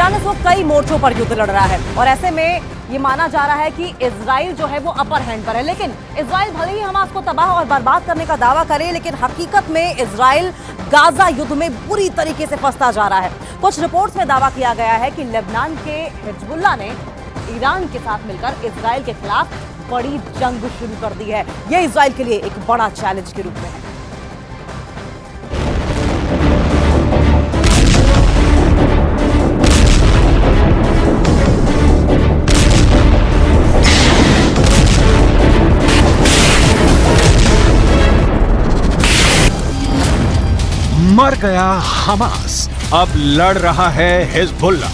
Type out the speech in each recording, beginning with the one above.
Iran इस वक्त कई मोर्चों पर युद्ध लड़ रहा है और ऐसे में ये माना जा रहा है कि इजराइल जो है वो अपर हैंड पर है। लेकिन इजराइल भले ही हमास को तबाह और बर्बाद करने का दावा करे, लेकिन हकीकत में इजराइल गाजा युद्ध में बुरी तरीके से फंसता जा रहा है। कुछ रिपोर्ट्स में दावा किया गया है कि लेबनान के हिजबुल्लाह ने ईरान के साथ मिलकर इजराइल के खिलाफ बड़ी जंग शुरू कर दी है। यह इजराइल के लिए एक बड़ा चैलेंज के रूप में है। मर गया हमास, अब लड़ रहा है हिजबुल्लाह।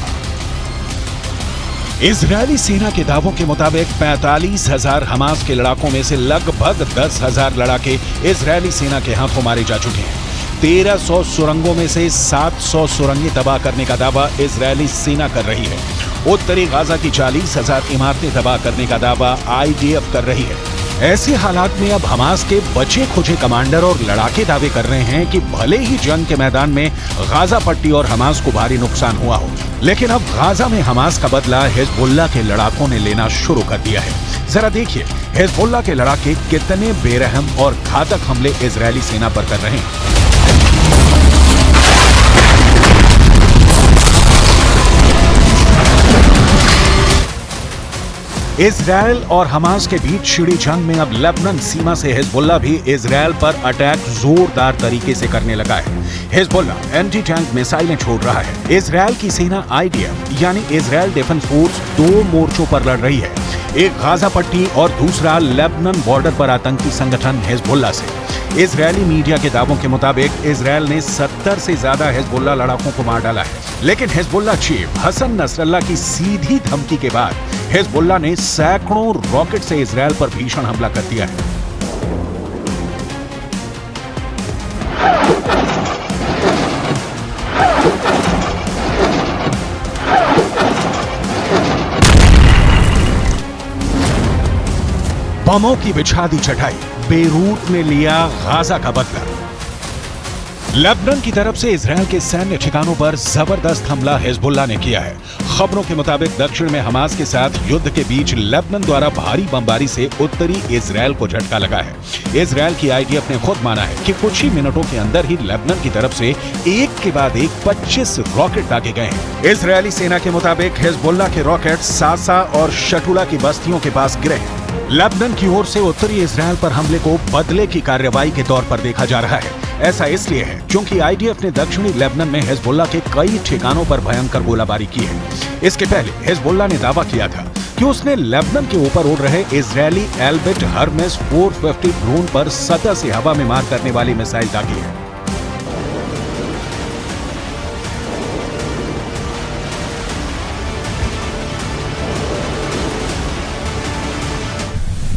इजरायली सेना के दावों के मुताबिक 45,000 हमास के लड़ाकों में से लगभग 10,000 लड़ाके इजरायली सेना के हाथों मारे जा चुके हैं। 1300 सुरंगों में से 700 सुरंगें तबाह करने का दावा इजरायली सेना कर रही है। उत्तरी गाजा की 40,000 इमारतें तबाह करने का दावा IDF कर रही है। ऐसे हालात में अब हमास के बचे खुचे कमांडर और लड़ाके दावे कर रहे हैं कि भले ही जंग के मैदान में गाजा पट्टी और हमास को भारी नुकसान हुआ हो, लेकिन अब गाजा में हमास का बदला हिजबुल्लाह के लड़ाकों ने लेना शुरू कर दिया है। जरा देखिए हिजबुल्लाह के लड़ाके कितने बेरहम और घातक हमले इजरायली सेना पर कर रहे हैं। इजरायल और हमास के बीच छिड़ी जंग में अब लेबनान सीमा से हिजबुल्लाह भी इजरायल पर अटैक जोरदार तरीके से करने लगा है। हिजबुल्लाह एंटी टैंक मिसाइलें छोड़ रहा है। इजरायल की सेना IDF यानी इजरायल डिफेंस फोर्स 2 मोर्चों पर लड़ रही है, एक गाजा पट्टी और दूसरा लेबनान बॉर्डर पर आतंकी संगठन हिजबुल्लाह से। इजरायली मीडिया के दावों के मुताबिक इजरायल ने 70 से ज्यादा हिजबुल्लाह लड़ाकों को मार डाला है, लेकिन हिजबुल्लाह चीफ हसन नसरल्लाह की सीधी धमकी के बाद हिजबुल्लाह ने सैकड़ों रॉकेट से इजरायल पर भीषण हमला कर दिया है। बमों की बिछा दी चटाई, बेरूत ने लिया गाजा का बदला। लेबनान की तरफ से इजरायल के सैन्य ठिकानों पर जबरदस्त हमला हिजबुल्लाह ने किया है। खबरों के मुताबिक दक्षिण में हमास के साथ युद्ध के बीच लेबनान द्वारा भारी बमबारी से उत्तरी इजरायल को झटका लगा है। इजरायल की IDF ने खुद माना है कि कुछ ही मिनटों के अंदर ही लेबनान की तरफ से एक के बाद एक 25 रॉकेट दागे गए हैं। इजरायली सेना के मुताबिक हिजबुल्लाह के रॉकेट सासा और शटुला की बस्तियों के पास गिरे हैं। लेबनान की ओर से उत्तरी इजरायल पर हमले को बदले की कार्रवाई के तौर पर देखा जा रहा है। ऐसा इसलिए है क्योंकि IDF ने दक्षिणी लेबनान में हिजबुल्लाह के कई ठिकानों पर भयंकर गोलाबारी की है। इसके पहले हिजबुल्लाह ने दावा किया था कि उसने लेबनान के ऊपर उड़ रहे इजरायली एल्बिट हर्मेस 450 ड्रोन पर सतह से हवा में मार करने वाली मिसाइल दागी है।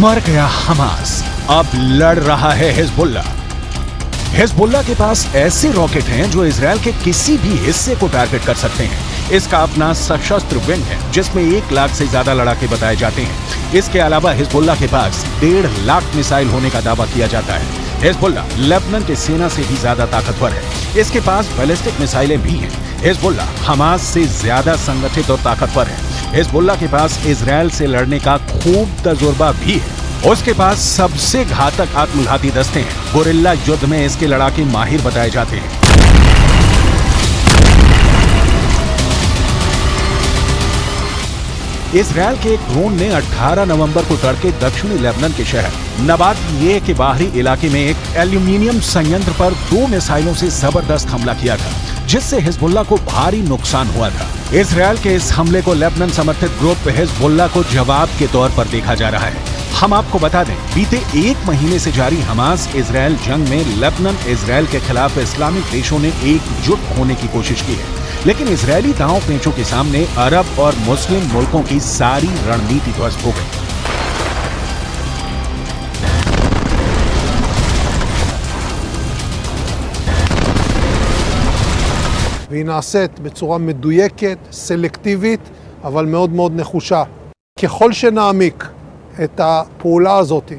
मर गया हमास, अब लड़ रहा है हिजबुल्लाह। हिजबुल्लाह के पास ऐसे रॉकेट हैं जो इजरायल के किसी भी हिस्से को टारगेट कर सकते हैं। इसका अपना सशस्त्र विंग है जिसमें 1 लाख से ज्यादा लड़ाके बताए जाते हैं। इसके अलावा हिजबुल्लाह के पास 1.5 लाख मिसाइल होने का दावा किया जाता है। हिजबुल्लाह लेबनान के सेना से भी ज्यादा ताकतवर है। इसके पास बैलिस्टिक मिसाइलें भी हैं। हिजबुल्लाह हमास से ज्यादा संगठित और ताकतवर है। हिजबुल्लाह के पास इजरायल से लड़ने का खूब तजुर्बा भी है। उसके पास सबसे घातक आत्मघाती दस्ते हैं। गुरिल्ला युद्ध में इसके लड़ाके माहिर बताए जाते हैं। इजरायल के एक ड्रोन ने 18 नवंबर को तड़के दक्षिणी लेबनान के शहर नबातिये के बाहरी इलाके में एक एल्यूमिनियम संयंत्र पर 2 मिसाइलों से जबरदस्त हमला किया था, जिससे हिजबुल्लाह को भारी नुकसान हुआ था। इजरायल के इस हमले को लेबनान समर्थित ग्रुप हिजबुल्लाह को जवाब के तौर पर देखा जा रहा है। हम आपको बता दें, बीते 1 महीने से जारी हमास इजरायल जंग में लेबनान इजरायल के खिलाफ इस्लामिक देशों ने एकजुट होने की कोशिश की है, लेकिन इजरायली दांव पेंचों के सामने अरब और मुस्लिम मुल्कों की सारी रणनीति ध्वस्त हो गई। והיא נעשית בצורה מדויקת, סלקטיבית, אבל מאוד מאוד נחושה. ככל שנעמיק את הפעולה הזאת,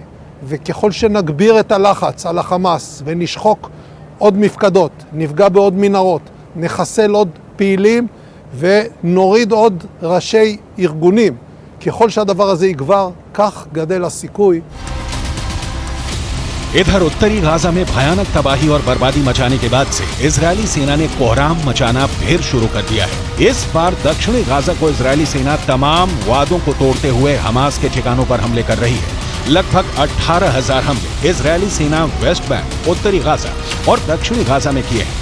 וככל שנגביר את הלחץ על החמאס ונשחוק עוד מפקדות, נפגע בעוד מנהרות, נחסל עוד פעילים ונוריד עוד ראשי ארגונים, ככל שהדבר הזה יגבר, כך גדל הסיכוי. इधर उत्तरी गाजा में भयानक तबाही और बर्बादी मचाने के बाद से इजरायली सेना ने कोहराम मचाना फिर शुरू कर दिया है। इस बार दक्षिणी गाजा को इजरायली सेना तमाम वादों को तोड़ते हुए हमास के ठिकानों पर हमले कर रही है। लगभग 18,000 हमले इजरायली सेना वेस्ट बैंक, उत्तरी गाजा और दक्षिणी गाजा में किए हैं।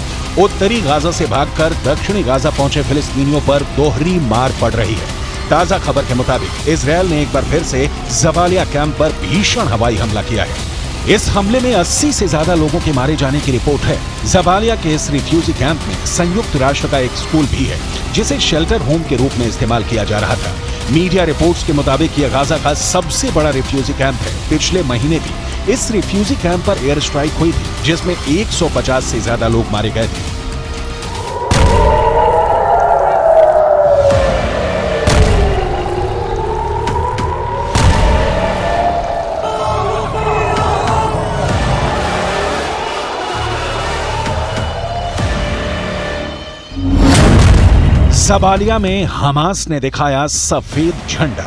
उत्तरी गाजा से भागकर दक्षिणी गाजा पहुंचे फिलिस्तीनियों पर दोहरी मार पड़ रही है। ताजा खबर के मुताबिक इजरायल ने एक बार फिर से जबालिया कैंप पर भीषण हवाई हमला किया है। इस हमले में 80 से ज्यादा लोगों के मारे जाने की रिपोर्ट है। जबालिया के इस रिफ्यूजी कैंप में संयुक्त राष्ट्र का एक स्कूल भी है, जिसे शेल्टर होम के रूप में इस्तेमाल किया जा रहा था। मीडिया रिपोर्ट्स के मुताबिक यह गाजा का सबसे बड़ा रिफ्यूजी कैंप है। पिछले महीने भी इस रिफ्यूजी कैंप पर एयर स्ट्राइक हुई थी, जिसमें 150 से ज्यादा लोग मारे गए थे। जबालिया में हमास ने दिखाया सफेद झंडा।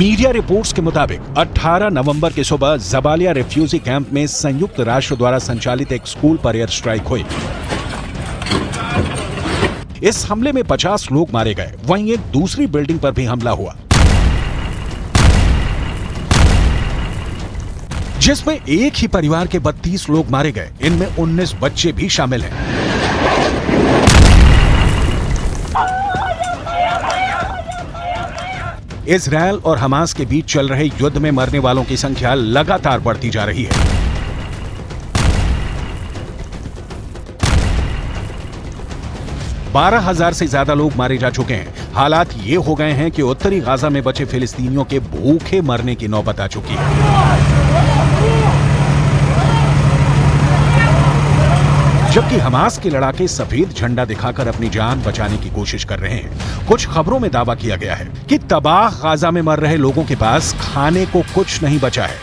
मीडिया रिपोर्ट्स के मुताबिक 18 नवंबर की सुबह जबालिया रिफ्यूजी कैंप में संयुक्त राष्ट्र द्वारा संचालित एक स्कूल पर एयर स्ट्राइक हुई। इस हमले में 50 लोग मारे गए। वहीं एक दूसरी बिल्डिंग पर भी हमला हुआ, जिसमें एक ही परिवार के 32 लोग मारे गए। इनमें 19 बच्चे भी शामिल हैं। इजरायल और हमास के बीच चल रहे युद्ध में मरने वालों की संख्या लगातार बढ़ती जा रही है। बारह 12,000 से ज्यादा लोग मारे जा चुके हैं। हालात ये हो गए हैं कि उत्तरी गाजा में बचे फिलिस्तीनियों के भूखे मरने की नौबत आ चुकी है। जबकि हमास के लड़ाके सफेद झंडा दिखाकर अपनी जान बचाने की कोशिश कर रहे हैं। कुछ खबरों में दावा किया गया है कि तबाह गाजा में मर रहे लोगों के पास खाने को कुछ नहीं बचा है।